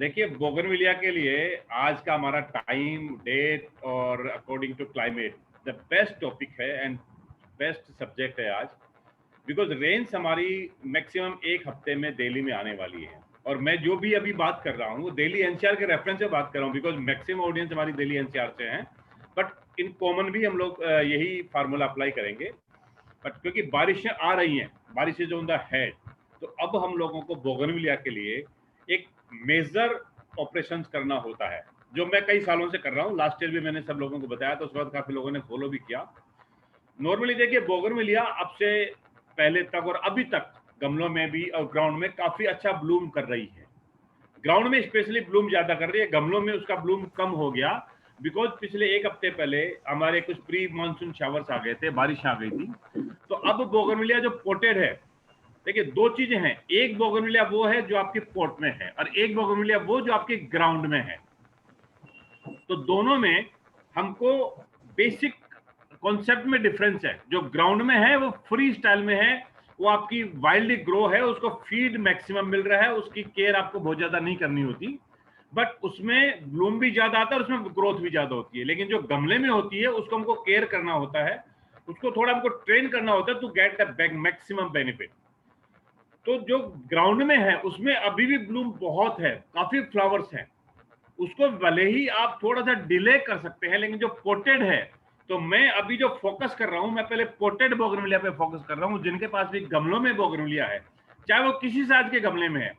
देखिए, बोगनविलिया के लिए आज का हमारा टाइम, डेट और according to climate the best topic है एंड बेस्ट सब्जेक्ट है आज, बिकॉज रेंज हमारी मैक्सिमम एक हफ्ते में दिल्ली में आने वाली है। और मैं जो भी अभी बात कर रहा हूँ वो दिल्ली एनसीआर के रेफरेंस से बात कर रहा हूँ, बिकॉज मैक्सिमम ऑडियंस हमारी दिल्ली एनसीआर से हैं, बट इन कॉमन भी हम लोग यही फार्मूला अप्लाई करेंगे। बट क्योंकि बारिशें आ रही हैं, बारिशें जो द है, तो अब हम लोगों को बोगनविलिया के लिए एक मेजर ऑपरेशंस करना होता है, जो मैं कई सालों से कर रहा हूँ। लास्ट ईयर भी मैंने सब लोगों को बताया, तो उस वक्त काफी लोगों ने फॉलो भी किया। नॉर्मली देखिए, बोगनविलिया अब से पहले तक और अभी तक गमलों में भी और ग्राउंड में काफी अच्छा ब्लूम कर रही है। ग्राउंड में स्पेशली ब्लूम ज्यादा कर रही है, गमलों में उसका ब्लूम कम हो गया, बिकॉज पिछले एक हफ्ते पहले हमारे कुछ प्री मानसून शावर्स आ गए थे, बारिश आ गई थी। तो अब बोगनविलिया जो पोटेड है, देखिए दो चीजें हैं, एक बोगनविलिया वो है जो आपके पॉट में है और एक बोगनविलिया वो जो आपके ग्राउंड में है। तो दोनों में हमको बेसिक कॉन्सेप्ट में डिफरेंस है। जो ग्राउंड में है वो फ्री स्टाइल में है, वो आपकी वाइल्डली ग्रो है, उसको फीड मैक्सिमम मिल रहा है, उसकी केयर आपको बहुत ज्यादा नहीं करनी होती, बट उसमें ब्लूम भी ज्यादा आता है और उसमें ग्रोथ भी ज्यादा होती है। लेकिन जो गमले में होती है उसको हमको केयर करना होता है, उसको थोड़ा हमको ट्रेन करना होता है to get the maximum benefit. तो जो ग्राउंड में है उसमें अभी भी ब्लूम बहुत है, काफी फ्लावर्स हैं, उसको भले ही आप थोड़ा सा डिले कर सकते हैं, लेकिन जो पोटेड है, तो मैं अभी जो फोकस कर रहा हूं, मैं पहले पोटेड बोगनविलिया पे फोकस कर रहा हूं, जिनके पास भी गमलों में बोगनविलिया है, चाहे वो किसी साइज के गमले में है,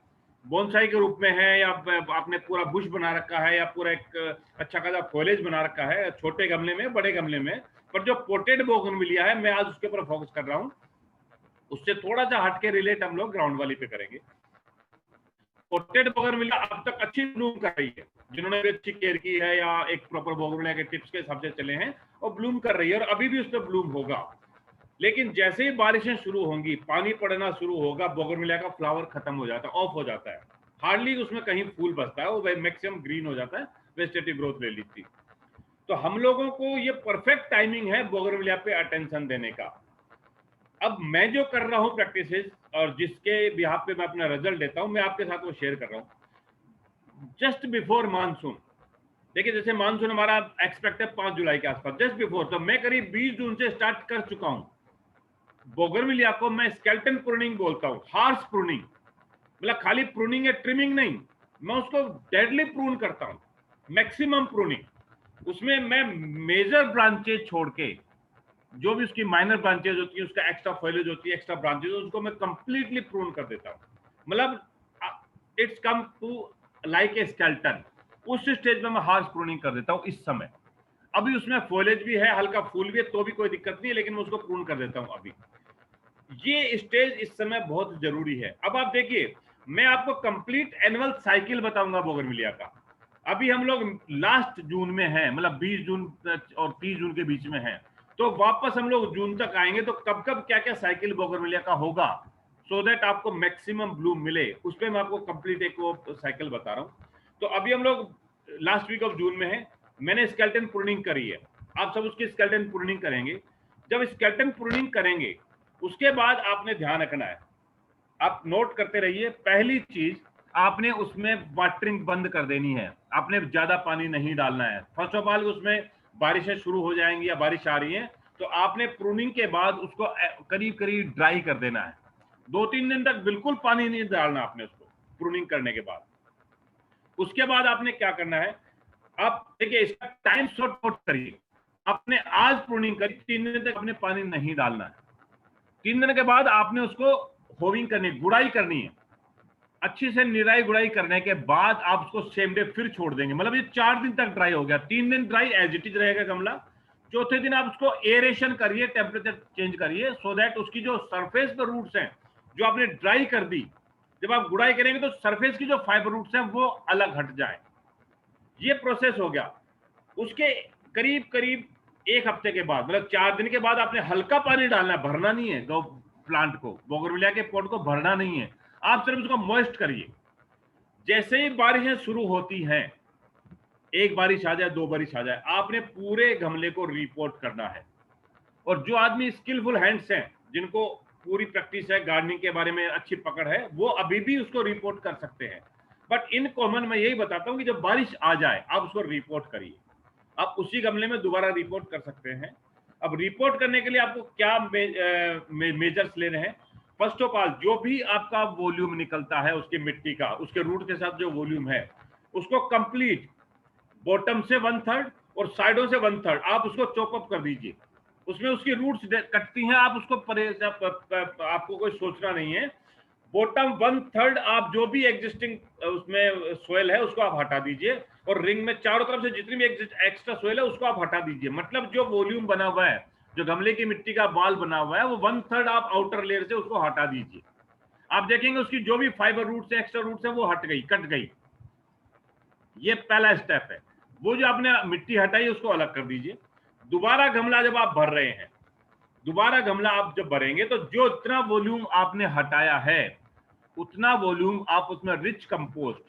बोनसाई के रूप में है या आपने पूरा बुश बना रखा है या पूरा एक अच्छा खासा फॉलेज बना रखा है, छोटे गमले में, बड़े गमले में, पर जो पोटेड बोगनविलिया है मैं आज उसके ऊपर फोकस कर रहा हूं। उससे थोड़ा सा हटके रिलेट हम लोग ग्राउंड वाली पे करेंगे। पोटेड बोगनविलिया अब तक अच्छी ब्लूम कर रही है, जिन्होंने भी अच्छी केयर की है या एक प्रॉपर बोगनविलिया के टिप्स के हिसाब से चले हैं, और ब्लूम कर रही है और अभी भी उस पर ब्लूम होगा। लेकिन जैसे ही बारिशें शुरू होंगी, पानी पड़ना शुरू होगा, बोगनविलिया का फ्लावर खत्म हो जाता है, ऑफ हो जाता है, हार्डली उसमें कहीं फूल बचता है, वो मैक्सिमम ग्रीन हो जाता है, वेजिटेटिव ग्रोथ ले लीती। तो हम लोगों को ये परफेक्ट टाइमिंग है बोगनविलिया पे अटेंशन देने का। अब मैं जो कर रहा हूं प्रैक्टिसेस और जिसके बिहाफ पे मैं अपना रिजल्ट देता हूं, मैं आपके साथ वो शेयर कर रहा हूं। जस्ट बिफोर मानसून, देखिए जैसे मानसून हमारा एक्सपेक्ट है 5 जुलाई के आसपास, जस्ट बिफोर, तो मैं करीब 20 जून से स्टार्ट कर चुका हूं। बोगनविलिया को मैं स्केल्टन प्रूनिंग बोलता हूं, हार्श प्रूनिंग, मतलब खाली प्रूनिंग है, ट्रिमिंग नहीं, मैं उसको डेडली प्रून करता हूं, मैक्सिमम प्रूनिंग। उसमें मैं मेजर ब्रांचेज छोड़ के जो भी उसकी माइनर ब्रांचेज होती है, उसका एक्स्ट्रा फॉइलेज होती है, एक्स्ट्रा ब्रांचेज, उसको मैं कंप्लीटली प्रून कर देता हूं। मतलब it's come to like a skeleton, उस स्टेज में मैं हार्श प्रूनिंग कर देता हूं इस समय। अभी उसमें फॉइलेज भी है, हल्का फूल भी है, तो भी कोई दिक्कत नहीं है, लेकिन मैं उसको प्रून कर देता हूं अभी। ये स्टेज इस समय बहुत जरूरी है। अब आप देखिए, मैं आपको कंप्लीट एनुअल साइकिल बताऊंगा बोगनविलिया का। अभी हम लोग लास्ट जून में हैं, मतलब 20 जून और 30 जून के बीच में हैं, तो वापस हम लोग जून तक आएंगे, तो कब कब क्या क्या साइकिल बोगनविलिया का होगा, सो दैट आपको मैक्सिमम ब्लूम मिले, उस पर मैं आपको कंप्लीट एक वो साइकिल बता रहा हूं। तो अभी हम लोग लास्ट वीक ऑफ जून में है, मैंने स्केल्टन प्रूनिंग करी है, आप सब उसकी स्केल्टन प्रूनिंग करेंगे। जब स्केल्टन प्रूनिंग करेंगे, उसके बाद आपने ध्यान रखना है, आप नोट करते रहिए। पहली चीज, आपने उसमें वाटरिंग बंद कर देनी है, आपने ज्यादा पानी नहीं डालना है। फर्स्ट ऑफ ऑल, उसमें बारिशें शुरू हो जाएंगी या बारिश आ रही है, तो आपने प्रूनिंग के बाद उसको करीब करीब ड्राई कर देना है। 2-3 दिन तक बिल्कुल पानी नहीं डालना आपने उसको, प्रूनिंग करने के बाद। उसके बाद आपने क्या करना है, आप देखिए इसका टाइम शॉर्ट नोट करिए। आपने आज प्रूनिंग करी, 3 दिन तक आपने पानी नहीं डालना है। 3 दिन के बाद आपने उसको होविंग करनी, गुड़ाई करनी है। अच्छी से निराई गुड़ाई करने के बाद आप उसको सेम डे फिर छोड़ देंगे, मतलब ये 4 दिन तक ड्राई हो गया। 3 दिन ड्राई एज इट इज रहेगा गमला। चौथे दिन आप उसको एरेशन करिए, टेम्परेचर चेंज करिए, सो दैट उसकी जो सरफेस पर रूट्स हैं, जो आपने ड्राई कर दी, जब आप गुड़ाई करेंगे तो सरफेस की जो फाइबर रूट्स हैं वो अलग हट जाए। ये प्रोसेस हो गया। उसके करीब करीब एक हफ्ते के बाद, मतलब 4 दिन के बाद, आपने हल्का पानी डालना है, भरना नहीं है। गो प्लांट को, बोगनविलिया के पॉट को भरना नहीं है, आप सिर्फ उसको मॉइस्ट करिए। जैसे ही बारिशें शुरू होती हैं, एक बारिश आ जाए, 2 बारिश आ जाए, आपने पूरे गमले को रिपोर्ट करना है। और जो आदमी स्किलफुल हैंड्स हैं, जिनको पूरी प्रैक्टिस है, गार्डनिंग के बारे में अच्छी पकड़ है, वो अभी भी उसको रिपोर्ट कर सकते हैं। बट इन कॉमन मैं यही बताता हूँ कि जब बारिश आ जाए आप उसको रिपोर्ट करिए। आप उसी गमले में दोबारा रिपोर्ट कर सकते हैं। अब रिपोर्ट करने के लिए आपको क्या मेजर्स लेने हैं? फर्स्ट ऑफ ऑल, जो भी आपका वॉल्यूम निकलता है उसकी मिट्टी का, उसके रूट के साथ जो वॉल्यूम है, उसको कंप्लीट बॉटम से 1/3 और साइडों से 1/3 आप उसको चॉप अप कर दीजिए। उसमें उसकी रूट्स कटती हैं, आप उसको आपको कोई सोचना नहीं है। बॉटम 1/3 आप जो भी एग्जिस्टिंग उसमें सोयल है उसको आप हटा दीजिए, और रिंग में चारों तरफ से जितनी भी एक्स्ट्रा सोयल है उसको आप हटा दीजिए। मतलब जो वॉल्यूम बना हुआ है, जो गमले की मिट्टी का बाल बना हुआ है, वो 1/3 आप आउटर लेयर से उसको हटा दीजिए। आप देखेंगे उसकी जो भी फाइबर रूट्स है, एक्स्ट्रा रूट्स है, वो हट गई, कट गई। ये पहला स्टेप है। वो जो आपने मिट्टी हटाई उसको अलग कर दीजिए। दोबारा गमला जब आप भर रहे हैं, दोबारा गमला आप जब भरेंगे तो जो इतना वॉल्यूम आपने हटाया है उतना वॉल्यूम आप उसमें रिच कंपोस्ट,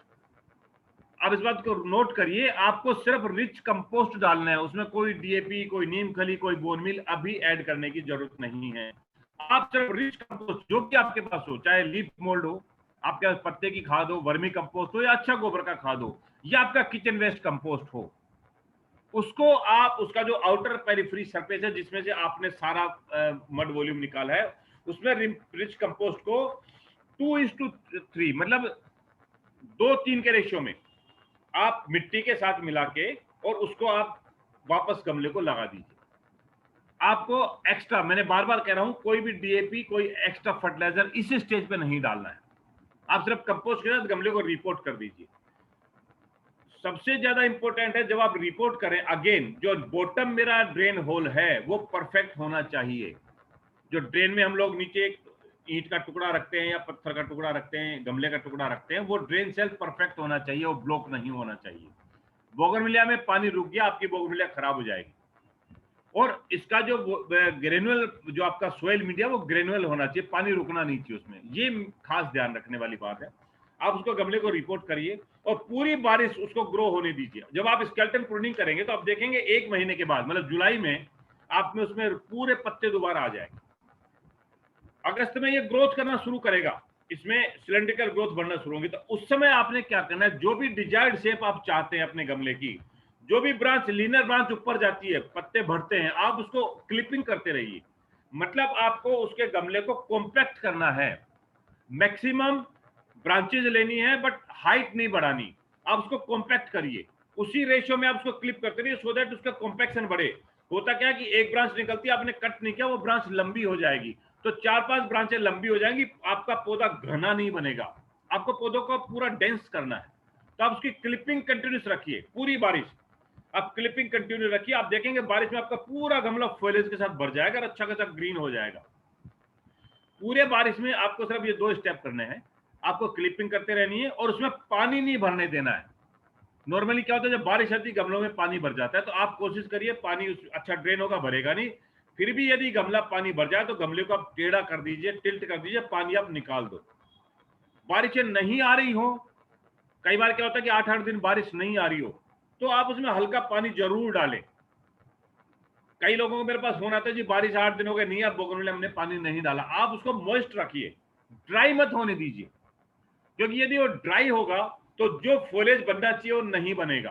आप इस बात को नोट करिए, आपको सिर्फ रिच कंपोस्ट डालना है, उसमें कोई डीएपी, कोई नीम खली, कोई बोन मील अभी ऐड करने की जरूरत नहीं है। आप सिर्फ रिच कंपोस्ट जो भी आपके पास हो, चाहे लीफ मोल्ड हो, आपके पास पत्ते की खाद हो, वर्मी कंपोस्ट हो, या अच्छा गोबर का खाद हो, या आपका किचन वेस्ट कंपोस्ट हो, उसको आप, उसका जो आउटर पेरिफेरी सरफेस है जिसमें से आपने सारा मड वॉल्यूम निकाला है, उसमें रिच कंपोस्ट को 2:3 मतलब 2:3 के रेशियो में आप मिट्टी के साथ मिला के और उसको आप वापस गमले को लगा दीजिए। आपको एक्स्ट्रा, मैंने बार बार कह रहा हूं, कोई भी डीएपी, कोई एक्स्ट्रा फर्टिलाइजर इस स्टेज पे नहीं डालना है। आप सिर्फ कंपोस्ट के साथ गमले को रिपोर्ट कर दीजिए। सबसे ज्यादा इंपॉर्टेंट है, जब आप रिपोर्ट करें, अगेन जो बॉटम मेरा ड्रेन होल है वो परफेक्ट होना चाहिए। जो ड्रेन में हम लोग नीचे एक ईंट का टुकड़ा रखते हैं या पत्थर का टुकड़ा रखते हैं, गमले का टुकड़ा रखते हैं, वो ड्रेन सेल्फ परफेक्ट होना चाहिए, वो ब्लॉक नहीं होना चाहिए। बोगनविलिया में पानी रुक गया, आपकी बोगनविलिया खराब हो जाएगी। और इसका जो ग्रेनुअल, जो आपका सोयल मीडिया, वो ग्रेनुअल होना चाहिए, पानी रुकना नहीं चाहिए उसमें। ये खास ध्यान रखने वाली बात है। आप उसको गमले को रिपोर्ट करिए और पूरी बारिश उसको ग्रो होने दीजिए। जब आप स्केल्टन प्रूनिंग करेंगे तो आप देखेंगे 1 महीने के बाद, मतलब जुलाई में, आप में उसमें पूरे पत्ते दोबारा आ जाएंगे। अगस्त में ये ग्रोथ करना शुरू करेगा, इसमें सिलेंड्रिकल ग्रोथ बढ़ना शुरू होगी। तो उस समय आपने क्या करना है, जो भी डिजायर्ड शेप आप चाहते हैं अपने गमले की, जो भी ब्रांच, लीनर ब्रांच ऊपर जाती है, पत्ते बढ़ते हैं, आप उसको क्लिपिंग करते रहिए। मतलब आपको उसके गमले को कॉम्पैक्ट करना है, मैक्सिमम ब्रांचेज लेनी है बट हाइट नहीं बढ़ानी। आप उसको कॉम्पैक्ट करिए, उसी रेशियो में आप उसको क्लिप करते रहिए, सो दैट उसका कॉम्पैक्शन बढ़े। होता क्या है कि एक ब्रांच निकलती है, आपने कट नहीं किया, वो ब्रांच लंबी हो जाएगी, तो 4-5 ब्रांचें लंबी हो जाएंगी, आपका पौधा घना नहीं बनेगा। आपको पौधों को पूरा डेंस करना है, तो आप उसकी क्लिपिंग कंटिन्यूस रखिए पूरी बारिश। आप क्लिपिंग कंटिन्यू रखिए, आप देखेंगे बारिश में आपका पूरा गमला फॉइलेज के साथ भर जाएगा और अच्छा खासा ग्रीन हो जाएगा। पूरे बारिश में आपको सिर्फ ये 2 स्टेप करने हैं, आपको क्लिपिंग करते रहनी है और उसमें पानी नहीं भरने देना है। नॉर्मली क्या होता है, जब बारिश आती है गमलों में पानी भर जाता है, तो आप कोशिश करिए पानी अच्छा ड्रेन होगा, भरेगा नहीं। फिर भी यदि गमला पानी भर जाए तो गमले को आप टेढ़ा कर दीजिए, टिल्ट कर दीजिए, पानी आप निकाल दो। बारिशें नहीं आ रही हो, कई बार क्या होता है कि 8-8 दिन बारिश नहीं आ रही हो, तो आप उसमें हल्का पानी जरूर डालें। कई लोगों को मेरे पास फोन आता है, जी बारिश 8 दिन हो गए, नहीं, आप बोगनविले हमने पानी नहीं डाला। आप उसको मॉइस्ट रखिए, ड्राई मत होने दीजिए, क्योंकि यदि वो ड्राई होगा तो जो फॉलेज बनना चाहिए वो नहीं बनेगा।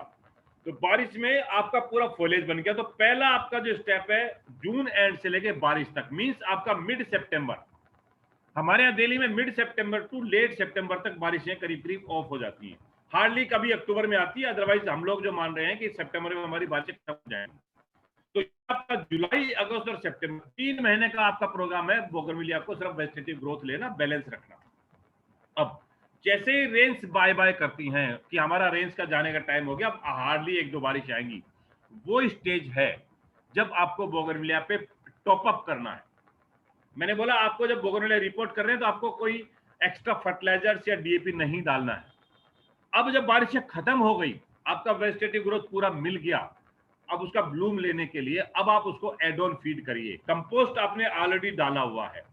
तो बारिश में आपका पूरा फॉलेज बन गया। तो पहला आपका जो स्टेप है, जून एंड से लेके बारिश तक, मींस आपका मिड सितंबर, हमारे यहाँ दिल्ली में मिड सितंबर टू लेट सितंबर तक बारिशें करीब करीब ऑफ हो जाती हैं। हार्डली कभी अक्टूबर में आती है, अदरवाइज हम लोग जो मान रहे हैं कि सितंबर में हमारी बारिशें खत्म हो जाएंगी। तो आपका जुलाई, अगस्त और सितंबर 3 महीने का आपका प्रोग्राम है बोगनविलिया को सिर्फ वेजिटेटिव ग्रोथ लेना, बैलेंस रखना। अब जैसे ही रेंज बाय बाय करती हैं कि हमारा रेंज का जाने का टाइम हो गया, अब हार्डली 1-2 बारिश आएंगी, वो स्टेज है जब आपको बोगनविलिया पे टॉप अप करना है। मैंने बोला आपको जब बोगनविलिया रिपोर्ट कर रहे हैं तो आपको कोई एक्स्ट्रा फर्टिलाइजर्स या डीएपी नहीं डालना है। अब जब बारिशें खत्म हो गई, आपका वेजिटेटिव ग्रोथ पूरा मिल गया, अब उसका ब्लूम लेने के लिए अब आप उसको एड ऑन फीड करिए। कंपोस्ट आपने ऑलरेडी डाला हुआ है,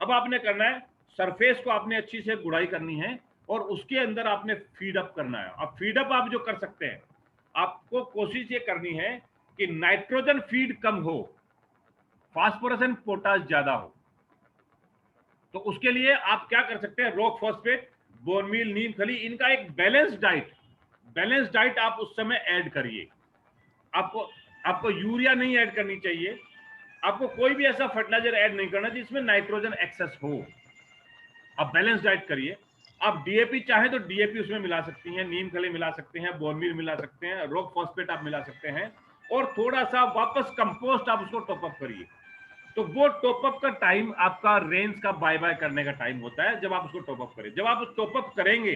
अब आपने करना है, सरफेस को आपने अच्छी से गुड़ाई करनी है और उसके अंदर आपने फीड अप करना है। अब फीड अप आप जो कर सकते हैं, आपको कोशिश ये करनी है कि नाइट्रोजन फीड कम हो, फास्फोरस एंड पोटाश ज्यादा हो। तो उसके लिए आप क्या कर सकते हैं, रॉक फॉस्फेट, बोन मील, नीम खली, इनका एक बैलेंस डाइट आप उस समय ऐड करिए। आपको आपको यूरिया नहीं ऐड करनी चाहिए, आपको कोई भी ऐसा फर्टिलाइजर ऐड नहीं करना जिसमें नाइट्रोजन एक्सेस हो। आप बैलेंस डाइट करिए। आप डीएपी चाहें तो डीएपी उसमें मिला सकती हैं, नीम खली मिला सकते हैं, बोन मील मिला सकते हैं, रॉक फॉस्फेट आप मिला सकते हैं, और थोड़ा सा वापस कंपोस्ट आप उसको टॉपअप करिए। तो वो टॉपअप का टाइम आपका रेंज का बाय बाय करने का टाइम होता है, जब आप उसको टॉपअप करें। जब आप टॉपअप करेंगे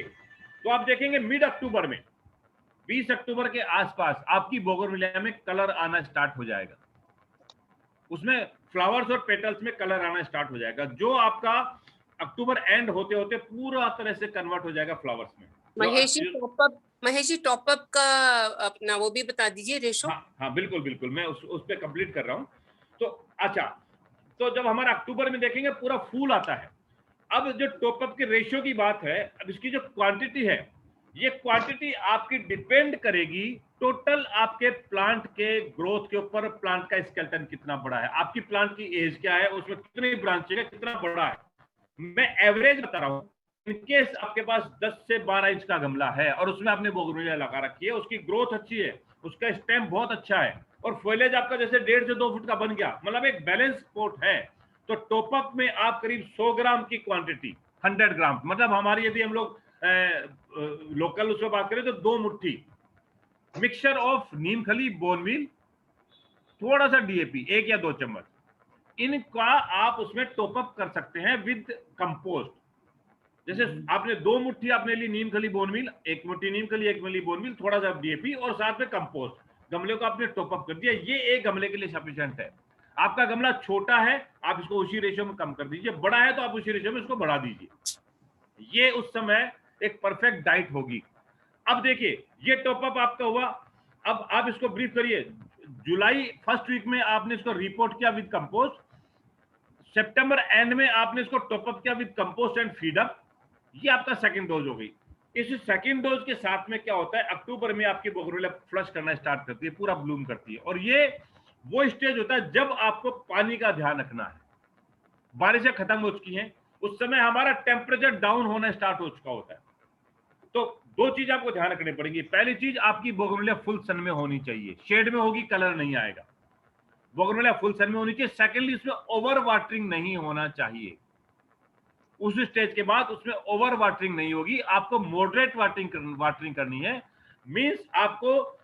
तो आप देखेंगे मिड अक्टूबर में, 20 अक्टूबर के आसपास आपकी बोगनविलिया में कलर आना स्टार्ट हो जाएगा, उसमें फ्लावर्स और पेटल्स में कलर आना स्टार्ट हो जाएगा, जो आपका अक्टूबर एंड होते होते पूरा तरह से कन्वर्ट हो जाएगा फ्लावर्स में। महेश जी टॉपअप का अपना वो भी बता दीजिए रेशो। हाँ बिल्कुल बिल्कुल, मैं उस पे कंप्लीट कर रहा हूँ। तो अच्छा, तो जब हमारा अक्टूबर में देखेंगे पूरा फूल आता है, अब जो टॉपअप के रेशियो की बात है, अब इसकी जो क्वांटिटी है, ये क्वांटिटी आपकी डिपेंड करेगी टोटल आपके प्लांट के ग्रोथ के ऊपर, प्लांट का स्केलेटन कितना बड़ा है, आपकी प्लांट की एज क्या है, उसमें कितनी ब्रांचेज है, कितना बड़ा है। मैं एवरेज बता रहा हूं, इनकेस आपके पास 10 से 12 इंच का गमला है और उसमें आपने बोगनविलिया लगा रखी है, उसकी ग्रोथ अच्छी है, उसका स्टेम बहुत अच्छा है, और फॉइलेज आपका जैसे 1.5 से 2 फुट का बन गया, मतलब एक बैलेंस पोर्ट है, तो टॉपअप में आप करीब 100 ग्राम की क्वांटिटी, 100 ग्राम, मतलब हमारी यदि हम लोग लोकल उसमें बात करें तो 2 मुट्ठी मिक्सचर ऑफ नीम खली, बोन मील, थोड़ा सा डीएपी, 1 या 2 चम्मच, इनका आप उसमें टॉपअप कर सकते हैं विद कंपोस्ट। जैसे आपने 2 मुट्ठी आपने ली नीम खली, बोन मील, 1 मुट्ठी नीम खली, 1 मुट्ठी बोन मील, थोड़ा सा डीएपी और साथ में कंपोस्ट, गमले को आपने टॉपअप कर दिया, ये एक गमले के लिए सफिशिएंट है। आपका गमला छोटा है, आप इसको उसी रेशियो में कम कर दीजिए, बड़ा है तो आप उसी रेशियो में इसको बढ़ा दीजिए। ये उस समय एक परफेक्ट डाइट होगी। अब देखिए, ये टॉपअप आपका हुआ, अब आप इसको ब्रीफ करिए। जुलाई फर्स्ट वीक में आपने इसको रिपोर्ट किया विद कंपोस्ट, सितंबर एंड में आपने इसको टॉपअप किया विद कंपोस्ट एंड फीडअप, ये आपका सेकंड डोज हो गई। इस सेकंड डोज के साथ में क्या होता है, अक्टूबर में आपकी बोगनविलिया फ्लश करना स्टार्ट करती है, पूरा ब्लूम करती है, और ये वो स्टेज होता है जब आपको पानी का ध्यान रखना है। बारिशें खत्म हो चुकी हैं, उस समय हमारा टेम्परेचर डाउन होना स्टार्ट हो चुका होता है। तो 2 चीज आपको ध्यान रखनी पड़ेगी। पहली चीज, आपकी बोगनविलिया फुल सन में होनी चाहिए, शेड में होगी कलर नहीं आएगा, बोगनविलिया फुल सन में होनी चाहिए। सेकेंडली, इसमें ओवर वाटरिंग नहीं होना चाहिए, उस स्टेज के बाद उसमें ओवर वाटरिंग नहीं होगी, आपको मॉडरेट वाटरिंग करनी है। मींस आपको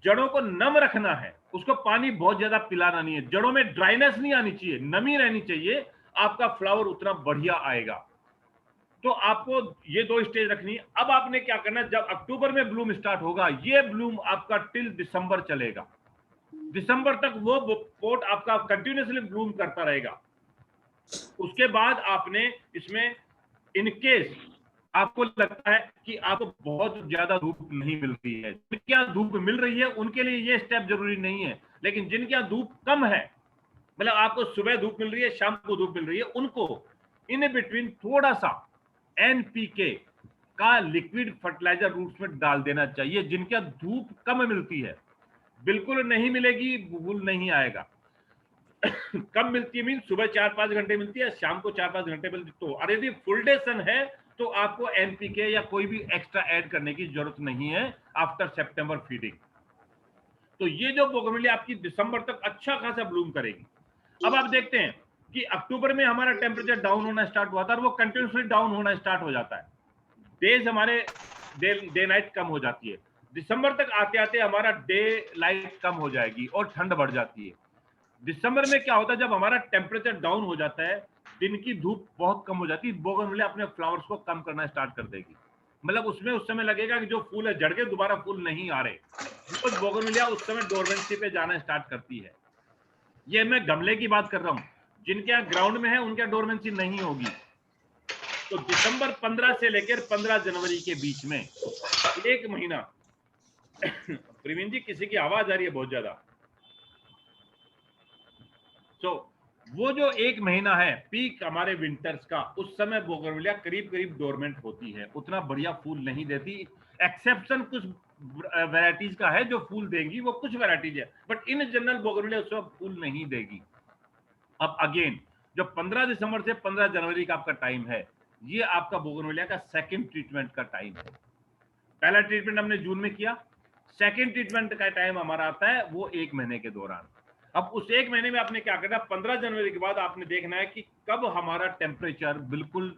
जड़ों को नम रखना है, उसको पानी बहुत ज्यादा पिलाना नहीं है, जड़ों में ड्राइनेस नहीं आनी चाहिए, नमी रहनी चाहिए, आपका फ्लावर उतना बढ़िया आएगा। तो आपको ये 2 स्टेज रखनी है। अब आपने क्या करना है, जब अक्टूबर में ब्लूम स्टार्ट होगा, ये ब्लूम आपका टिल दिसंबर चलेगा, दिसंबर तक वो पोट आपका कंटिन्यूसली ब्लूम करता रहेगा। उसके बाद आपने इसमें, इनकेस आपको लगता है कि आपको बहुत ज्यादा धूप नहीं मिल रही है, जिनके यहाँ धूप मिल रही है उनके लिए ये स्टेप जरूरी नहीं है, लेकिन जिनके यहाँ धूप कम है, मतलब आपको सुबह धूप मिल रही है, शाम को धूप मिल रही है, उनको इन बिटवीन थोड़ा सा एनपीके का लिक्विड फर्टिलाइजर रूट्स में डाल देना चाहिए। जिनके यहाँ धूप कम मिलती है, बिल्कुल नहीं मिलेगी, फूल नहीं आएगा। कम मिलती है मीन सुबह 4-5 घंटे मिलती है, शाम को 4-5 घंटे मिलती है, तो और यदि फुल डे सन है तो आपको एनपीके या कोई भी एक्स्ट्रा ऐड करने की जरूरत नहीं है आफ्टर सितंबर फीडिंग। तो ये जो बोगनविलिया आपकी दिसंबर तक अच्छा खासा ब्लूम करेगी। अब आप देखते हैं कि अक्टूबर में हमारा टेम्परेचर डाउन होना स्टार्ट हुआ था और वो कंटिन्यूसली डाउन होना स्टार्ट हो जाता है, डेज हमारे डे नाइट कम हो जाती है। दिसंबर तक आते आते हमारा डे लाइट कम हो जाएगी और ठंड बढ़ जाती है। दिसंबर में क्या होता है, जब हमारा टेम्परेचर डाउन हो जाता है, दिन की धूप बहुत कम हो जाती है, बोगनविलिया अपने फ्लावर्स को कम करना स्टार्ट कर देगी, मतलब उसमें उस समय लगेगा कि जो फूल है जड़ के दोबारा फूल नहीं आ रहे, बिकॉज बोगनविलिया उस समय डोरमेंसी पे जाना स्टार्ट करती है। ये मैं गमले की बात कर रहा हूं, जिनके यहाँ ग्राउंड में है उनके यहाँ डोरमेंसी नहीं होगी। तो दिसंबर 15 से लेकर 15 जनवरी के बीच में 1 महीना प्रवीण जी, किसी की आवाज आ रही है बहुत ज्यादा। तो वो जो 1 महीना है पीक हमारे विंटर्स का, उस समय बोगनविलिया करीब करीब डोरमेंट होती है, उतना बढ़िया फूल नहीं देती। एक्सेप्शन कुछ वैरायटीज का है जो फूल देंगी, वो कुछ वैरायटीज है, बट इन जनरल बोगनविलिया उस वक्त फूल नहीं देगी। अब अगेन जो 15 दिसंबर से 15 जनवरी का आपका टाइम है, ये आपका बोगनविलिया का सेकंड ट्रीटमेंट का टाइम है। पहला ट्रीटमेंट हमने जून में किया, सेकंड ट्रीटमेंट का टाइम हमारा आता है वो 1 महीने के दौरान। अब उस 1 महीने में आपने क्या करना, 15 जनवरी के बाद आपने देखना है कि कब हमारा टेम्परेचर बिल्कुल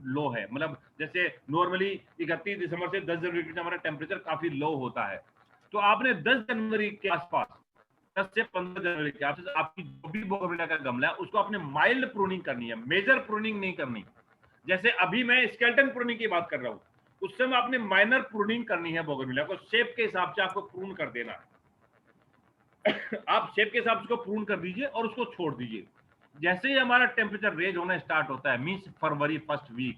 लो है। मतलब जैसे नॉर्मली 31 दिसंबर से 10 जनवरी के बीच हमारा टेम्परेचर काफी लो होता है, तो आपने 10 जनवरी के आसपास, 10 से 15 जनवरी के आसपास आपकी जो भी बोगनविलिया का गमला है उसको आपने माइल्ड प्रूनिंग करनी है, मेजर प्रूनिंग नहीं करनी। जैसे अभी मैं स्केलेटन प्रूनिंग की बात कर रहा हूँ, उस समय आपने माइनर प्रूनिंग करनी है बोगनविलिया को, शेप के हिसाब से आपको प्रून कर देना है। आप शेप के हिसाब से उसको प्रून कर दीजिए और उसको छोड़ दीजिए। जैसे ही हमारा टेम्परेचर रेज होना स्टार्ट होता है, मींस फरवरी फर्स्ट वीक,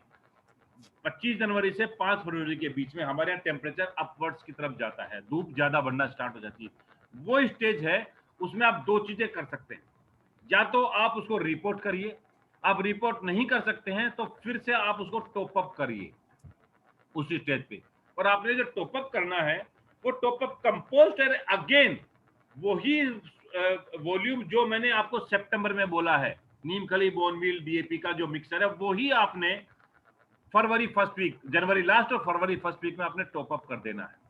25 जनवरी से 5 फरवरी के बीच में हमारे यहाँ टेम्परेचर अपवर्ड्स की तरफ जाता है, धूप ज्यादा बढ़ना स्टार्ट हो जाती है। वो स्टेज है, उसमें आप दो चीजें कर सकते हैं, या तो आप उसको रिपोर्ट करिए, आप रिपोर्ट नहीं कर सकते हैं तो फिर से आप उसको टॉप अप करिए उसी स्टेज पे। और आपने जो टॉप अप करना है वो टॉप अप कंपोस्ट है, अगेन वही वॉल्यूम जो मैंने आपको सितंबर में बोला है, नीम खली, बोन मील, डीएपी का जो मिक्सर है वही आपने फरवरी फर्स्ट वीक, जनवरी लास्ट और फरवरी फर्स्ट वीक में आपने टॉप अप कर देना है।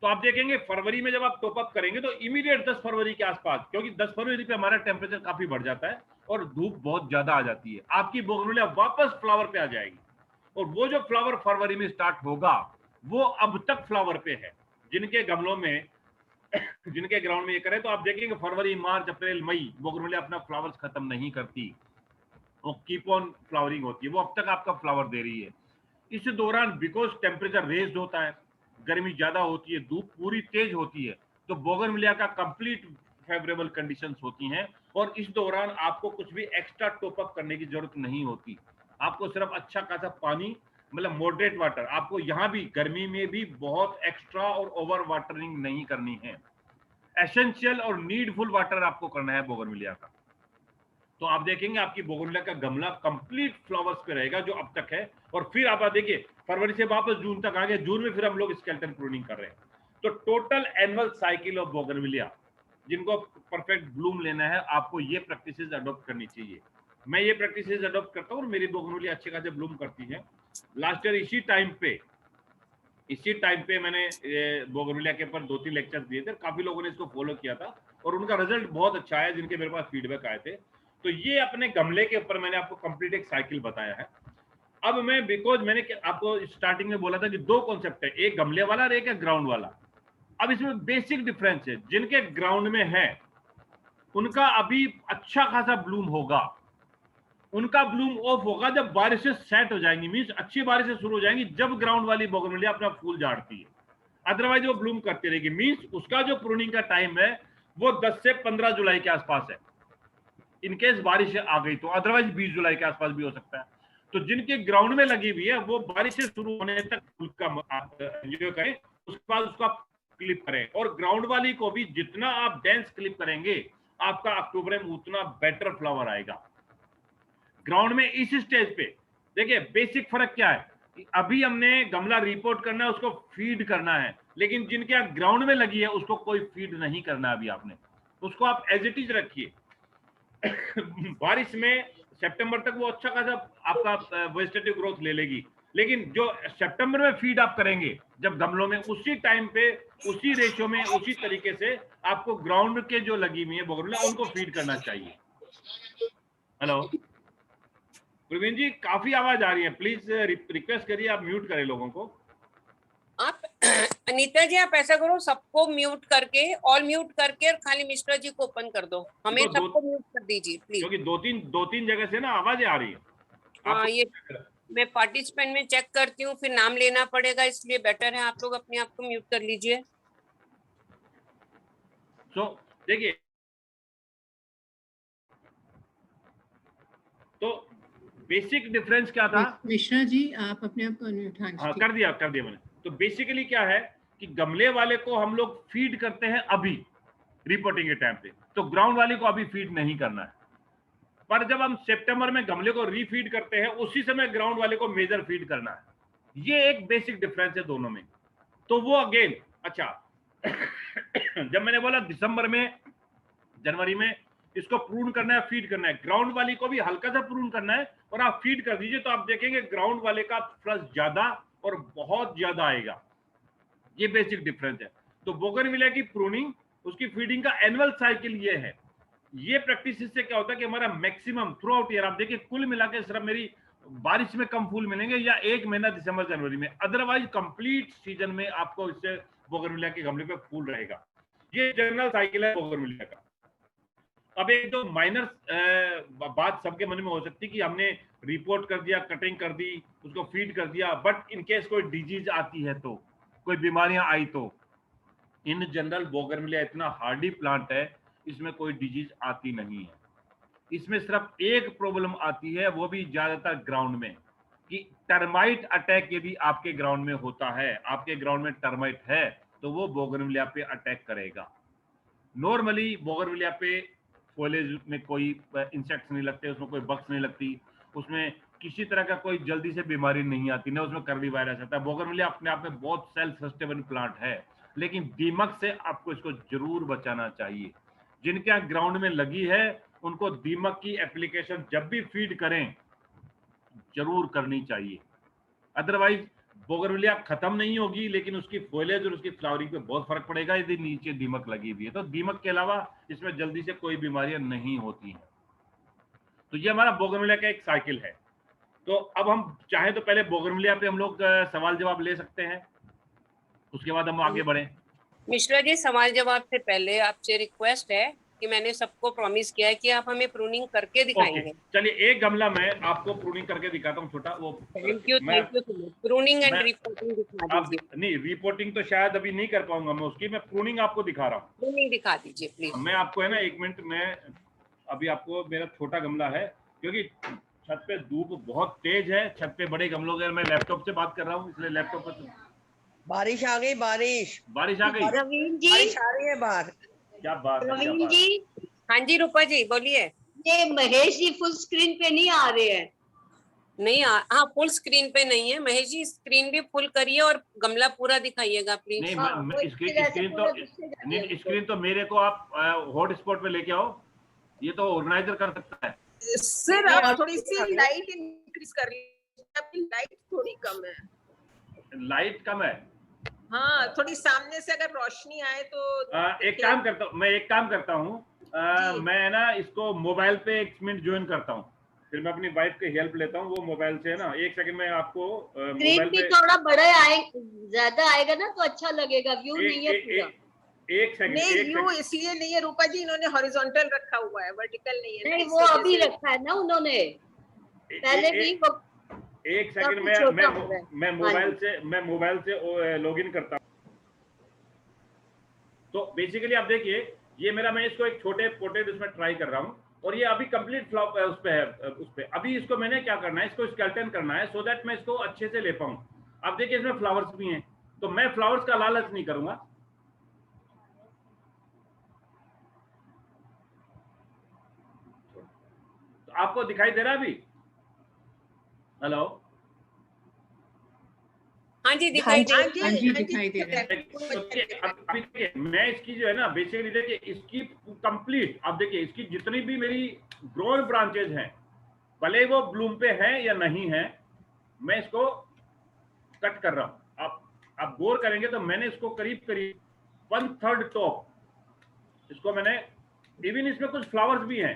तो आप देखेंगे फरवरी में जब आप टॉप अप करेंगे तो इमीडिएट 10 फरवरी के आसपास, क्योंकि 10 फरवरी पे हमारा टेम्परेचर काफी बढ़ जाता है और धूप बहुत ज्यादा आ जाती है, आपकी बोगनविलिया वापस फ्लावर पे आ जाएगी। और वो जो फ्लावर फरवरी में स्टार्ट होगा वो अब तक फ्लावर पे है। जिनके गमलों में जिनके ग्राउंड में ये करें तो आप देखेंगे फरवरी, मार्च, अप्रैल, मई बोगनविलिया अपना फ्लावर्स खत्म नहीं करती, वो कीप ऑन फ्लावरिंग होती है, वो अब तक आपका फ्लावर दे रही है। इस दौरान बिकॉज टेम्परेचर रेज्ड होता है, गर्मी ज्यादा होती है, धूप पूरी तेज होती है, तो बोगनविलिया का कंप्लीट फेवरेबल कंडीशंस होती हैं और इस दौरान आपको कुछ भी एक्स्ट्रा टॉप अप करने की जरूरत नहीं होती। आपको सिर्फ अच्छा खासा पानी, मतलब मॉडरेट वाटर, आपको यहाँ भी गर्मी में भी बहुत एक्स्ट्रा और ओवर वाटरिंग नहीं करनी है, एसेंशियल और नीडफुल वाटर आपको करना है बोगनविलिया का। तो आप देखेंगे आपकी बोगनविलिया का गमला कंप्लीट फ्लावर्स पे रहेगा जो अब तक है। और फिर आप देखिए फरवरी से वापस जून तक आ गए, जून में फिर हम लोग स्केलेटन प्रूनिंग कर रहे हैं। तो total annual cycle of bougainvillea, जिनको परफेक्ट ब्लूम लेना है, आपको ये प्रैक्टिसेस अडॉप्ट करनी चाहिए। मैं ये प्रैक्टिसेस अडॉप्ट करता हूँ और मेरी बोगनविलिया अच्छे खासे ब्लूम करती है। लास्ट ईयर इसी टाइम पे मैंने बोगनविलिया के ऊपर 2-3 लेक्चर्स दिए थे, काफी लोगों ने इसको फॉलो किया था और उनका रिजल्ट बहुत अच्छा है, जिनके मेरे पास फीडबैक आए थे। तो ये अपने गमले के ऊपर मैंने आपको कंप्लीट एक साइकिल बताया है। अब मैं, बिकॉज मैंने आपको स्टार्टिंग में बोला था कि दो कॉन्सेप्ट है, एक गमले वाला और एक है ग्राउंड वाला। अब इसमें बेसिक डिफरेंस है, जिनके ग्राउंड में है उनका अभी अच्छा खासा ब्लूम होगा, उनका ब्लूम ऑफ होगा जब बारिशें सेट हो जाएंगी, मींस अच्छी बारिशें शुरू हो जाएंगी जब ग्राउंड वाली बोगनविलिया अपना फूल झाड़ती है, अदरवाइज वो ब्लूम करती रहेगी। मींस उसका जो प्रूनिंग का टाइम है वो 10 से 15 जुलाई के आसपास है, इनकेस बारिश आ गई तो, अदरवाइज 20 जुलाई के आसपास भी हो सकता है। तो जिनके ग्राउंड में लगी हुई है वो बारिशें शुरू होने तक उसका एंजॉय करें, उसके बाद उसका क्लिप करें। और ग्राउंड वाली को भी जितना आप डेंस क्लिप करेंगे आपका अक्टूबर में उतना बेटर फ्लावर आएगा। ग्राउंड में इस स्टेज पे देखिए बेसिक फर्क क्या है, अभी हमने गमला रिपोर्ट करना है, उसको फीड करना है, लेकिन जिनके यहाँ ग्राउंड में लगी है उसको कोई फीड नहीं करना अभी आपने, उसको आप एज इट इज रखिए। बारिश में सितंबर तक वो अच्छा खासा आपका वेजिटेटिव ग्रोथ ले लेगी, लेकिन जो सितंबर में फीड आप करेंगे जब गमलों में, उसी टाइम पे, उसी रेशो में, उसी तरीके से आपको ग्राउंड के जो लगी हुई है बोगनविलिया उनको फीड करना चाहिए। हेलो प्रवीण जी, काफी आवाज आ रही है, प्लीज रिक्वेस्ट करिए आप म्यूट करें लोगों को। आप अनीता जी, आप ऐसा करो, सबको म्यूट करके, ऑल म्यूट करके और खाली मिश्रा जी को ओपन कर दो, हमें सबको म्यूट कर दीजिए प्लीज, क्योंकि दो तीन जगह से ना आवाजें आ रही है। हाँ, ये मैं पार्टिसिपेंट में चेक करती हूँ, फिर नाम लेना पड़ेगा, इसलिए बेटर है आप लोग अपने आप को म्यूट कर लीजिए। तो देखिए, तो बेसिक डिफरेंस क्या था, मिश्रा जी आप अपने आप को अनम्यूट, हाँ कर दिया मैंने। तो बेसिकली क्या है कि गमले वाले को हम लोग फीड करते हैं अभी रिपोर्टिंग के टाइम पे, तो ग्राउंड वाले को अभी फीड नहीं करना है। पर जब हम सितंबर में गमले को रीफीड करते हैं उसी समय ग्राउंड वाले को मेजर फीड करना है। ये एक बेसिक डिफरेंस है दोनों में। तो वो अगेन अच्छा जब मैंने बोला दिसंबर में, जनवरी में इसको प्रून करना है, फीड करना है। ग्राउंड वाली को भी हल्का सा प्रून करना है और आप फीड कर दीजिए, तो आप देखेंगे ग्राउंड वाले का फ्लश ज्यादा और बहुत ज्यादा आएगा। ये बेसिक डिफरेंस है। तो बोगनविलिया की प्रूनिंग, उसकी फीडिंग का एनुअल साइकिल ये है। ये प्रैक्टिस से क्या होता है कि हमारा मैक्सिमम थ्रू आउट ईयर, आप देखिए कुल मिला के सिर्फ मेरी बारिश में कम फूल मिलेंगे या एक महीना दिसंबर जनवरी में, अदरवाइज कंप्लीट सीजन में आपको इससे बोगनविलिया के गमले पे फूल रहेगा। ये जनरल साइकिल है बोगनविलिया का। अब एक तो माइनर बात सबके मन में हो सकती है कि हमने रिपोर्ट कर दिया, कटिंग कर दी, उसको फीड कर दिया, बट इन केस कोई डिजीज आती है, तो कोई बीमारियां आई, तो इन जनरल बोगनविलिया इतना हार्डी प्लांट है, इसमें कोई डिजीज आती नहीं है। इसमें सिर्फ एक प्रॉब्लम आती है, वो भी ज्यादातर ग्राउंड में, कि टर्माइट अटैक यदि आपके ग्राउंड में होता है, आपके ग्राउंड में टर्माइट है, तो वो बोगनविलिया पे अटैक करेगा। नॉर्मली बोगनविलिया पे फॉलेज में कोई इंसेक्ट्स नहीं लगते, उसमें कोई बग्स नहीं लगती, उसमें किसी तरह का कोई जल्दी से बीमारी नहीं आती, ना उसमें कर्ली वायरस आता है। बोगनविलिया अपने आप में बहुत सेल्फ सस्टेनेबल प्लांट है, लेकिन दीमक से आपको इसको जरूर बचाना चाहिए। जिनके यहाँ ग्राउंड में लगी है, उनको दीमक की एप्लीकेशन जब भी फीड करें जरूर करनी चाहिए। अदरवाइज बोगनविलिया खत्म नहीं होगी, लेकिन उसकी फॉलेज और उसकी फ्लावरिंग पे बहुत फर्क पड़ेगा यदि नीचे दीमक लगी हुई है। तो दीमक के अलावा इसमें जल्दी से कोई बीमारियां नहीं होती हैं। तो ये हमारा बोगनविलिया का एक साइकिल है। तो अब हम चाहे तो पहले बोगनविलिया पे हम लोग सवाल जवाब ले सकते हैं, उसके बाद हम आगे बढ़े। मिश्रा जी, सवाल जवाब से पहले आपसे रिक्वेस्ट है कि मैंने सबको प्रॉमिस किया है कि आप हमें प्रूनिंग करके दिखाएंगे। चलिए एक गमला मैं आपको प्रूनिंग करके दिखाता हूँ, छोटा वो। Thank you pruning and reporting दिखा दीजिए। नहीं, रिपोर्टिंग तो शायद अभी नहीं कर पाऊंगा मैं उसकी, मैं प्रूनिंग आपको दिखा रहा हूँ। प्रूनिंग दिखा दीजिए प्लीज। मैं आपको है ना, एक मिनट में अभी आपको, मेरा छोटा गमला है क्योंकि छत पे धूप बहुत तेज है, छत पे बड़े गमलों के, मैं लैपटॉप से बात कर रहा हूँ इसलिए लैपटॉप पर। बारिश आ गई, बारिश आ गई, प्रवीण जी, बारिश आ रही है बाहर। क्या बात है, प्रवीण जी, हाँ जी रूपा जी बोलिए। ये महेश जी फुल स्क्रीन पे नहीं आ रहे हैं। नहीं, हाँ फुल स्क्रीन पे नहीं है। महेश जी स्क्रीन भी फुल करिए और गमला पूरा दिखाइएगा प्लीज। नहीं, स्क्रीन तो मेरे को आप हॉटस्पॉट पे लेके आओ, ये तो ऑर्गेनाइजर कर सकता है। सर आप थोड़ी सी लाइट इंक्रीज कर लीजिए, आपकी लाइट थोड़ी कम है। लाइट कम है? हाँ, थोड़ी सामने से अगर रोशनी आए तो एक काम करता हूँ, मैं एक काम करता हूँ, मैं ना इसको मोबाइल पे 1 मिनट ज्वाइन करता हूँ, फिर मैं अपनी वाइफ की हेल्प लेता हूँ, वो मोबाइल से ना 1 सेकंड में आपको स्क्रीन पे थोड़ा बड़ा आए, ज्यादा आएगा ना तो अच्छा लगेगा। व्यू नहीं है पूरा। 1 सेकंड नहीं, व्यू इसलिए नहीं है रूपा जी, इन्होंने हॉरिजॉन्टल रखा हुआ है, वर्टिकल नहीं है। नहीं, वो अभी रखा है ना उन्होंने, पहले भी वो। 1 सेकंड मैं मोबाइल से लॉगिन करता हूँ। तो बेसिकली आप देखिए, ये मेरा, मैं इसको एक छोटे पोर्ट्रेट उसमें ट्राई कर रहा हूँ, और ये अभी कंप्लीट फ्लॉप उस पे है, उस पे अभी इसको मैंने क्या करना है, इसको स्केल्टन करना है, सो दैट मैं इसको अच्छे से ले पाऊँ। आप देखिए इसमें फ्लावर्स भी हैं, तो मैं फ्लावर्स का लालच नहीं करूंगा। तो आपको दिखाई दे रहा है अभी? हेलो, हाँ जी दिखाई दे हाँ जी दिखाई दे रहा है। अभी मैं इसकी जो है ना, बेसिकली देखिए इसकी कंप्लीट, आप देखिए इसकी जितनी भी मेरी ग्रोन ब्रांचेज हैं, भले वो ब्लूम पे है या नहीं है, मैं इसको कट कर रहा हूं। आप गौर करेंगे तो मैंने इसको करीब 1/3 टॉप इसको मैंने, इवन इसमें कुछ फ्लावर्स भी हैं,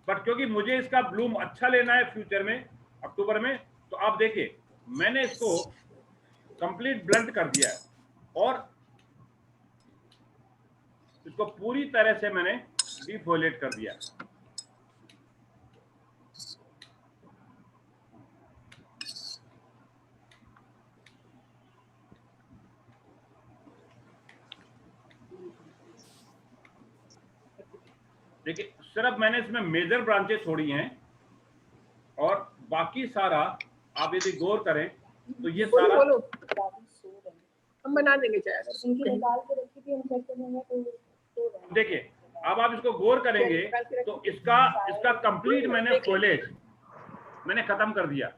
बट क्योंकि मुझे इसका ब्लूम अच्छा लेना है फ्यूचर में, अक्टूबर में, तो आप देखिए मैंने इसको कंप्लीट ब्लंट कर दिया है और इसको पूरी तरह से मैंने डिफोलेट कर दिया। देखिए सिर्फ मैंने इसमें मेजर ब्रांचेस छोड़ी हैं, और बाकी सारा आप यदि गौर करें तो ये सारा हम बना देंगे चाहे। देखिए अब आप इसको गौर करेंगे तो इसका कंप्लीट मैंने फॉलेज मैंने खत्म कर दिया,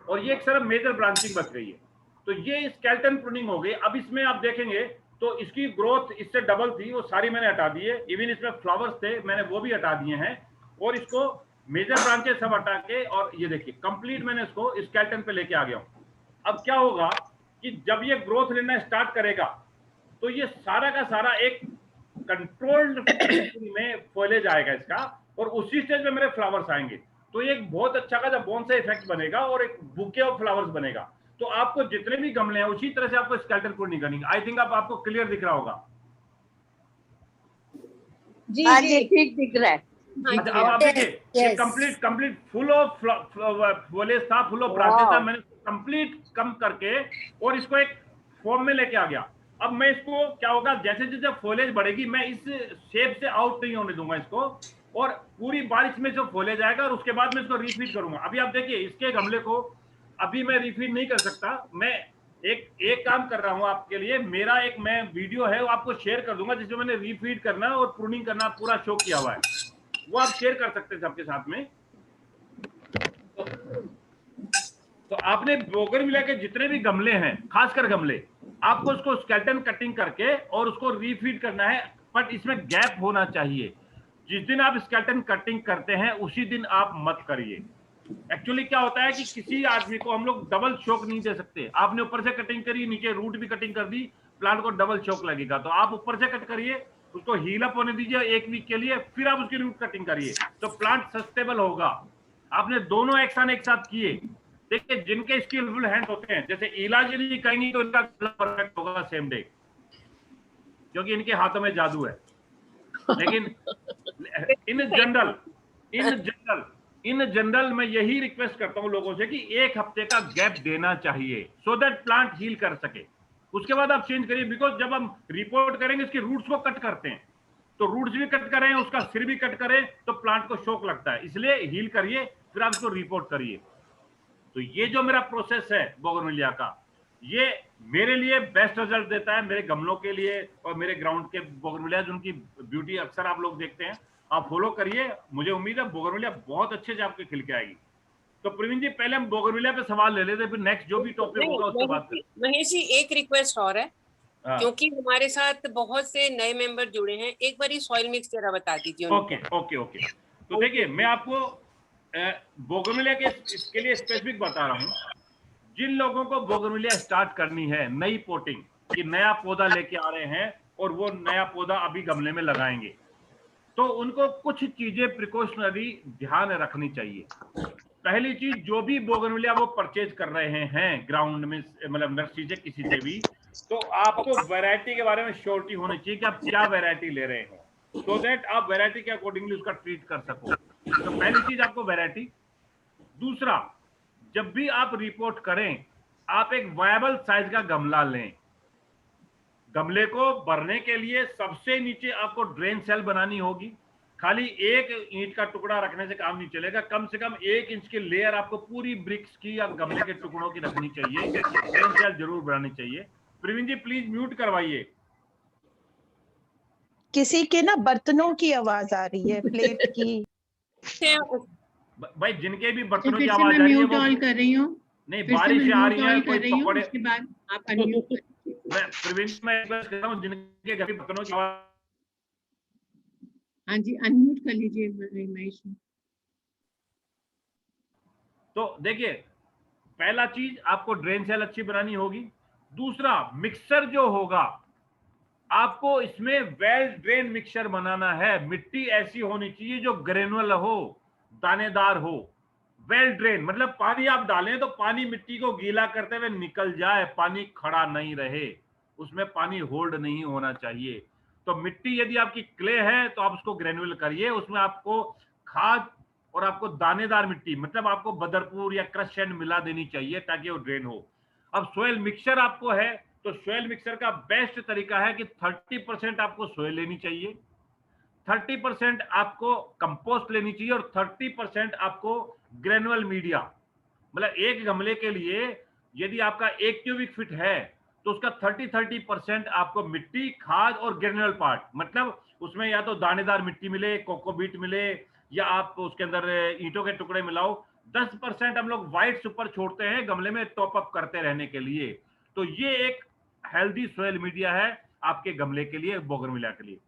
और ये एक सिर्फ मेजर ब्रांचिंग बच गई है। तो ये स्केल्टन प्रूनिंग हो गई। अब इसमें आप देखेंगे तो इसकी ग्रोथ इससे डबल थी, वो सारी मैंने हटा दी है। इवन इसमें फ्लावर्स थे, मैंने वो भी हटा दिए हैं, और इसको मेजर ब्रांचेस सब हटा के, और ये देखिए कंप्लीट मैंने इसको स्केलेटन पे लेके आ गया हूं। अब क्या होगा कि जब ये ग्रोथ लेना स्टार्ट करेगा तो ये सारा का सारा एक कंट्रोल्ड में फॉलेज आएगा इसका, और उसी स्टेज में मेरे फ्लावर्स आएंगे। तो ये एक बहुत अच्छा का जब बोनसाई इफेक्ट बनेगा और एक बुके ऑफ फ्लावर्स बनेगा। तो आपको जितने भी गमले हैं उसी तरह से आपको स्केलेटन प्रूनिंग करनी है। आई थिंक आपको क्लियर दिख रहा होगा। जी जी ठीक दिख रहा है। अच्छा, अब आप देखिए ये कंप्लीट फुल ऑफ फॉलेज था, फुल ऑफ ब्रांचेस था, मैंने कंप्लीट कम करके और इसको एक फॉर्म में लेके आ गया। अब मैं इसको क्या होगा, जैसे जैसे फॉलेज बढ़ेगी मैं इस शेप से आउट नहीं होने दूंगा इसको, और पूरी बारिश में जो फॉलेज आएगा और उसके बाद मैं इसको रीफीड करूंगा। अभी आप देखिए इसके गमले को अभी मैं रीफीड नहीं कर सकता। मैं एक काम कर रहा हूं आपके लिए, मेरा एक मैं वीडियो है वो आपको शेयर कर दूंगा जिसमें मैंने रीफीड करना और प्रूनिंग करना पूरा शो किया हुआ है, वो आप शेयर कर सकते हैं सबके साथ में। तो आपने बोगनविलिया के जितने भी गमले हैं, खासकर गमले, आपको उसको स्केलेटन कटिंग करके और उसको रीफीड करना है, बट इसमें गैप होना चाहिए। जिस दिन आप स्केलेटन कटिंग करते हैं उसी दिन आप मत करिए। एक्चुअली क्या होता है कि किसी आदमी को हम लोग डबल शॉक नहीं दे सकते। आपने ऊपर से कटिंग करी, नीचे रूट भी कटिंग कर दी, प्लांट को डबल शॉक लगेगा। तो आप ऊपर से कट करिए, उसको हील अप होने दीजिए 1 वीक के लिए, फिर आप उसकी रूट कटिंग करिए, तो प्लांट सस्टेबल होगा। आपने दोनों एक्शन एक साथ किए। देखिए जिनके स्किलफुल हैंड होते हैं, जैसे इलाज नहीं करेंगे तो इनका परफेक्ट होगा सेम डे, क्योंकि इनके हाथों में जादू है। लेकिन इन जनरल मैं यही रिक्वेस्ट करता हूं लोगों से कि 1 हफ्ते का गैप देना चाहिए, सो दैट प्लांट हील कर सके। उसके बाद आप चेंज करिए, बिकॉज जब हम रिपोर्ट करेंगे इसके रूट्स को कट करते हैं, तो रूट्स भी कट करें, उसका सिर भी कट करें, तो प्लांट को शॉक लगता है। इसलिए हील करिए, फिर आप इसको रिपोर्ट करिए। तो ये जो मेरा प्रोसेस है बोगनविलिया का, ये मेरे लिए बेस्ट रिजल्ट देता है, मेरे गमलों के लिए और मेरे ग्राउंड के बोगनविलिया जिनकी ब्यूटी अक्सर आप लोग देखते हैं। आप फॉलो करिए, मुझे उम्मीद है बोगनविलिया बहुत अच्छे से आपके खिल के आएगी। तो प्रवीण जी पहले हम बोगनविलिया पे सवाल ले लेते, फिर नेक्स्ट जो भी टॉपिक होगा उसके बाद महेश जी एक रिक्वेस्ट और है, क्योंकि हमारे साथ बहुत से नए मेंबर जुड़े हैं, एक बार सॉइल मिक्स जरा बता दीजिए। ओके। तो देखिए मैं आपको बोगनविलिया के इसके लिए स्पेसिफिक बता रहा हूँ। जिन लोगों को बोगनविलिया स्टार्ट करनी है, नई पोटिंग कि नया पौधा लेके आ रहे हैं और वो नया पौधा अभी गमले में लगाएंगे, तो उनको कुछ चीजें प्रिकॉशनरी ध्यान रखनी चाहिए। पहली चीज, जो भी बोगनविलिया वो परचेज कर रहे हैं ग्राउंड में, मतलब नर्सरी से किसी से भी, तो आपको वैरायटी के बारे में श्योरिटी होनी चाहिए कि आप क्या वैरायटी ले रहे हैं, सो दैट आप वैरायटी के अकॉर्डिंगली उसका ट्रीट कर सको। तो पहली चीज आपको वैरायटी। दूसरा, जब भी आप रिपोर्ट करें, आप एक वायबल साइज का गमला लें। गमले को भरने के लिए सबसे नीचे आपको ड्रेन सेल बनानी होगी। खाली 1 ईंट का टुकड़ा रखने से काम नहीं चलेगा, कम से कम 1 इंच की लेयर आपको पूरी ब्रिक्स की या गमले के टुकड़ों की रखनी चाहिए। ड्रेन सेल जरूर बनानी चाहिए। प्रवीण जी प्लीज म्यूट करवाइए। किसी के ना बर्तनों की आवाज आ रही है, प्लेट की। भाई जिनके भी बर्तनों तो की आवाज आ रही है, वो कर रही हूँ। नहीं, बारिश आ रही है, कोई पकौड़े। उसके बाद आप अनम्यूट मैं प्रवीण मैं रिक्वेस्ट कर रहा हूं, जिनके घर के बर्तनों की आवाज, हाँ जी अनम्यूट कर लीजिए महेश। तो देखिए पहला चीज आपको ड्रेन सेल अच्छी बनानी होगी। दूसरा, मिक्सर जो होगा आपको इसमें वेल ड्रेन मिक्सचर बनाना है। मिट्टी ऐसी होनी चाहिए जो ग्रेनुअल हो, दानेदार हो। वेल ड्रेन मतलब पानी आप डालें तो पानी मिट्टी को गीला करते हुए निकल जाए, पानी खड़ा नहीं रहे, उसमें पानी होल्ड नहीं होना चाहिए। तो मिट्टी यदि आपकी क्ले है तो आप उसको ग्रेनुअल करिए, उसमें आपको खाद और आपको दानेदार मिट्टी, मतलब आपको बदरपुर या क्रश एंड मिला देनी चाहिए ताकि वो ड्रेन हो। अब सोयल मिक्सचर आपको है, तो सोयल मिक्सचर का बेस्ट तरीका है कि 30% आपको सोयल लेनी चाहिए, 30% आपको कंपोस्ट लेनी चाहिए और 30% आपको ग्रेनुअल मीडिया। मतलब एक गमले के लिए यदि आपका 1 क्यूबिक फीट है तो उसका 30% आपको मिट्टी, खाद और ग्रेनुअल पार्ट, मतलब उसमें या तो दानेदार मिट्टी मिले, कोकोबीट मिले, या आप उसके अंदर ईंटों के टुकड़े मिलाओ। 10% हम लोग व्हाइट सुपर छोड़ते हैं गमले में टॉप अप करते रहने के लिए। तो ये एक हेल्दी सोयल मीडिया है आपके गमले के लिए, बोगनविलिया के लिए।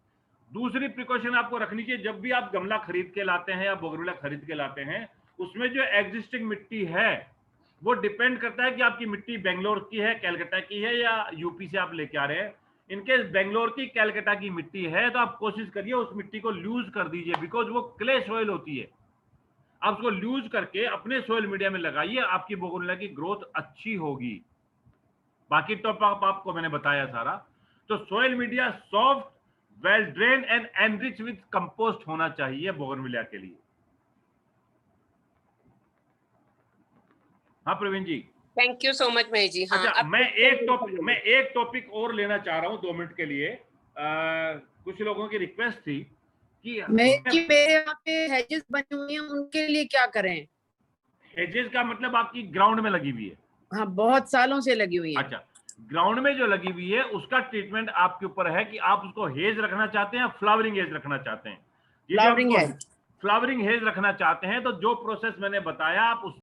दूसरी प्रिकॉशन आपको रखनी चाहिए, जब भी आप गमला खरीद के लाते हैं या बोगनविलिया खरीद के लाते हैं, उसमें जो एग्जिस्टिंग मिट्टी है वो डिपेंड करता है कि आपकी मिट्टी बेंगलोर की है, कैलकाटा की है या यूपी से आप लेके आ रहे हैं। इनकेस बेंगलोर की, कैलकाटा की मिट्टी है तो आप कोशिश करिए उस मिट्टी को लूज कर दीजिए, बिकॉज वो क्ले सॉइल होती है। आप उसको लूज करके अपने सॉइल मीडिया में लगाइए, आपकी बोगनविलिया की ग्रोथ अच्छी होगी। बाकी टॉप आपको मैंने बताया सारा। तो soil media soft, well drain and enrich with compost होना चाहिए बोगनविलिया के लिए। हाँ Praveen ji, thank you so much Mahesh ji. हाँ, अच्छा, मैं एक टॉपिक और लेना चाह रहा हूं 2 मिनट के लिए। कुछ लोगों की रिक्वेस्ट थी कि मेरे यहाँ पे हेजेस बनी हुई हैं, उनके लिए क्या करें? हेजेस का मतलब आपकी ग्राउंड में लगी हुई है? हाँ, बहुत सालों से लगी हुई है। अच्छा, ग्राउंड में जो लगी हुई है उसका ट्रीटमेंट आपके ऊपर है कि आप उसको हेज रखना चाहते हैं या फ्लावरिंग हेज रखना चाहते हैं। Flowering hedge. फ्लावरिंग हेज रखना चाहते हैं तो जो प्रोसेस मैंने बताया आप उस